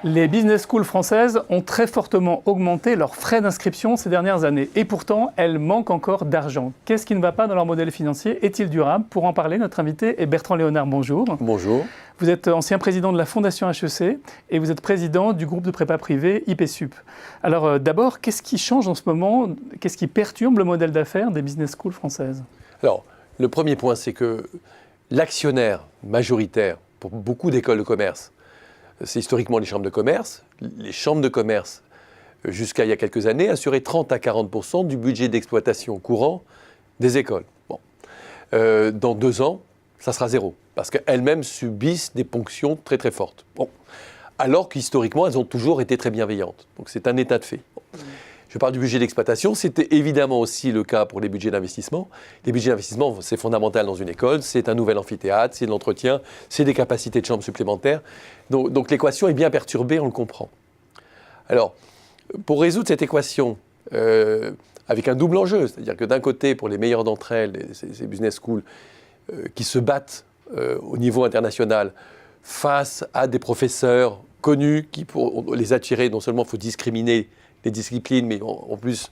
Les business schools françaises ont très fortement augmenté leurs frais d'inscription ces dernières années. Et pourtant, elles manquent encore d'argent. Qu'est-ce qui ne va pas dans leur modèle financier? Est-il durable? Pour en parler, notre invité est Bertrand Léonard. Bonjour. Bonjour. Vous êtes ancien président de la Fondation HEC et vous êtes président du groupe de prépa privé IPSUP. Alors d'abord, qu'est-ce qui change en ce moment? Qu'est-ce qui perturbe le modèle d'affaires des business schools françaises? Alors, le premier point, c'est que l'actionnaire majoritaire pour beaucoup d'écoles de commerce, c'est historiquement les chambres de commerce. Les chambres de commerce, jusqu'à il y a quelques années, assuraient 30 à 40% du budget d'exploitation courant des écoles. Bon. Dans 2 ans, ça sera zéro, parce qu'elles-mêmes subissent des ponctions très très fortes. Bon. Alors qu'historiquement, elles ont toujours été très bienveillantes. Donc c'est un état de fait. Bon. Je parle du budget d'exploitation, c'était évidemment aussi le cas pour les budgets d'investissement. Les budgets d'investissement, c'est fondamental dans une école, c'est un nouvel amphithéâtre, c'est de l'entretien, c'est des capacités de chambres supplémentaires. Donc l'équation est bien perturbée, on le comprend. Alors, pour résoudre cette équation, avec un double enjeu, c'est-à-dire que d'un côté, pour les meilleures d'entre elles, ces business schools qui se battent au niveau international face à des professeurs connus qui, pour les attirer, non seulement il faut discriminer les disciplines, mais en plus,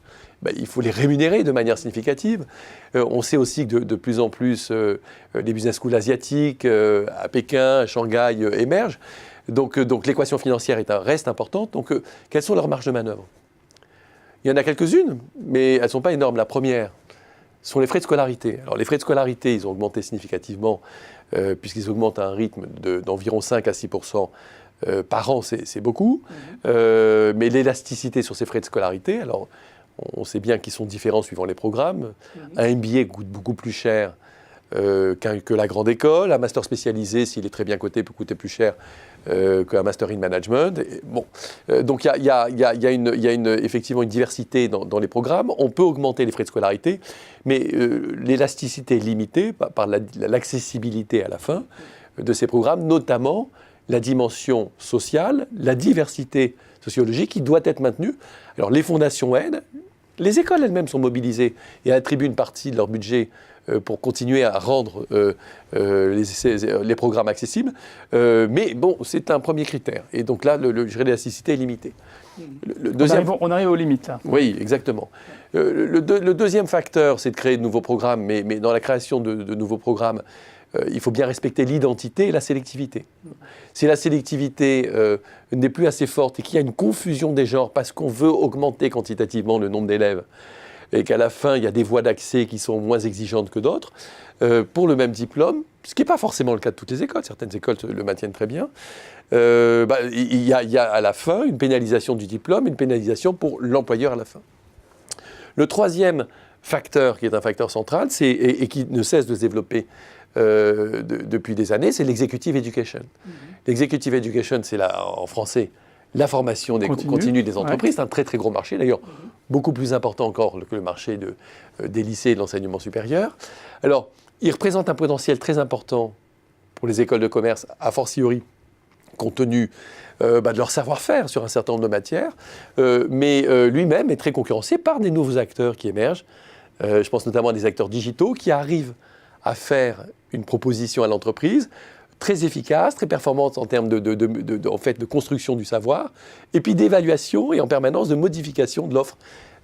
il faut les rémunérer de manière significative. On sait aussi que de plus en plus, les business schools asiatiques à Pékin, à Shanghai émergent. Donc l'équation financière reste importante. Donc, quelles sont leurs marges de manœuvre? Il y en a quelques-unes, mais elles ne sont pas énormes. La première sont les frais de scolarité. Alors, les frais de scolarité, ils ont augmenté significativement, puisqu'ils augmentent à un rythme d'environ 5 à 6%. Par an, c'est beaucoup, mais l'élasticité sur ces frais de scolarité, alors on sait bien qu'ils sont différents suivant les programmes. Un MBA coûte beaucoup plus cher que la grande école. Un master spécialisé, s'il est très bien coté, peut coûter plus cher qu'un master in management. Et, bon. Donc il y a effectivement une diversité dans les programmes. On peut augmenter les frais de scolarité, mais l'élasticité est limitée par l'accessibilité à la fin de ces programmes, notamment la dimension sociale, la diversité sociologique qui doit être maintenue. Alors les fondations aident, les écoles elles-mêmes sont mobilisées et attribuent une partie de leur budget pour continuer à rendre les programmes accessibles. Mais bon, c'est un premier critère. Et donc là, l'élasticité est limitée. On arrive aux limites. Là. Oui, exactement. Le deuxième facteur, c'est de créer de nouveaux programmes, mais dans la création de nouveaux programmes, il faut bien respecter l'identité et la sélectivité. Si la sélectivité n'est plus assez forte et qu'il y a une confusion des genres parce qu'on veut augmenter quantitativement le nombre d'élèves et qu'à la fin, il y a des voies d'accès qui sont moins exigeantes que d'autres, pour le même diplôme, ce qui n'est pas forcément le cas de toutes les écoles, certaines écoles le maintiennent très bien, il y a à la fin une pénalisation du diplôme, une pénalisation pour l'employeur à la fin. Le troisième facteur, qui est un facteur central, et qui ne cesse de se développer depuis des années, c'est l'executive education. L'executive education, c'est en français la formation continue des entreprises. C'est un très très gros marché, d'ailleurs beaucoup plus important encore que le marché des lycées et de l'enseignement supérieur. Alors, il représente un potentiel très important pour les écoles de commerce, a fortiori, compte tenu de leur savoir-faire sur un certain nombre de matières, mais lui-même est très concurrencé par des nouveaux acteurs qui émergent. Je pense notamment à des acteurs digitaux qui arrivent à faire une proposition à l'entreprise très efficace, très performante en termes de construction du savoir, et puis d'évaluation et en permanence de modification de l'offre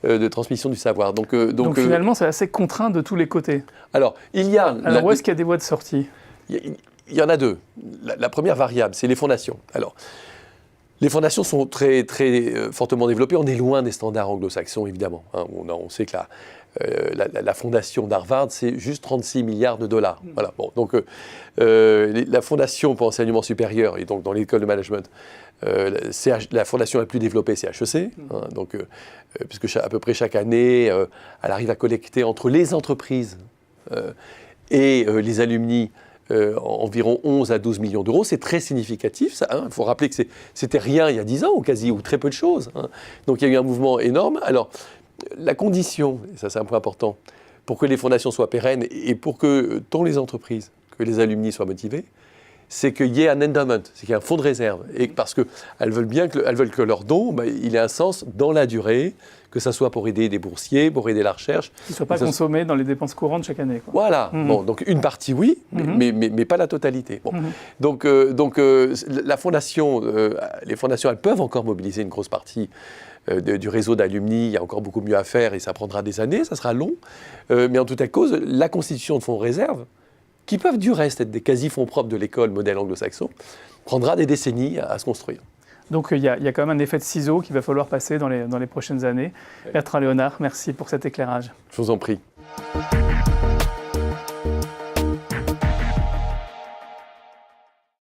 de transmission du savoir. Donc finalement, c'est assez contraint de tous les côtés. Alors, où est-ce qu'il y a des voies de sortie? Il y en a deux. La première variable, c'est les fondations. Alors, les fondations sont très, très fortement développées. On est loin des standards anglo-saxons, évidemment. On sait que la fondation d'Harvard, c'est juste 36 milliards de dollars. Voilà. Bon, donc, la fondation pour enseignement supérieur, et donc dans l'école de management, la fondation la plus développée, c'est HEC. Puisque à peu près chaque année, elle arrive à collecter entre les entreprises et les alumni environ 11 à 12 millions d'euros. C'est très significatif, ça. Il faut rappeler que c'était rien il y a 10 ans, ou quasi, ou très peu de choses. Donc il y a eu un mouvement énorme. Alors, la condition, et ça c'est un point important, pour que les fondations soient pérennes et pour que tant les entreprises que les alumni soient motivés, c'est qu'il y ait un endowment, c'est qu'il y ait un fonds de réserve. Et parce qu'elles veulent bien elles veulent que leur don, il ait un sens dans la durée, que ça soit pour aider des boursiers, pour aider la recherche. Qu'il ne soit pas consommé dans les dépenses courantes chaque année, quoi. Voilà. Bon, donc une partie, oui, mais pas la totalité. Bon. Donc la fondation, les fondations, elles peuvent encore mobiliser une grosse partie du réseau d'alumni. Il y a encore beaucoup mieux à faire et ça prendra des années, ça sera long. Mais en tout cas cause, la constitution de fonds de réserve, qui peuvent du reste être des quasi-fonds propres de l'école modèle anglo-saxon, prendra des décennies à se construire. Donc il y a quand même un effet de ciseau qu'il va falloir passer dans les prochaines années. Bertrand Léonard, merci pour cet éclairage. Je vous en prie.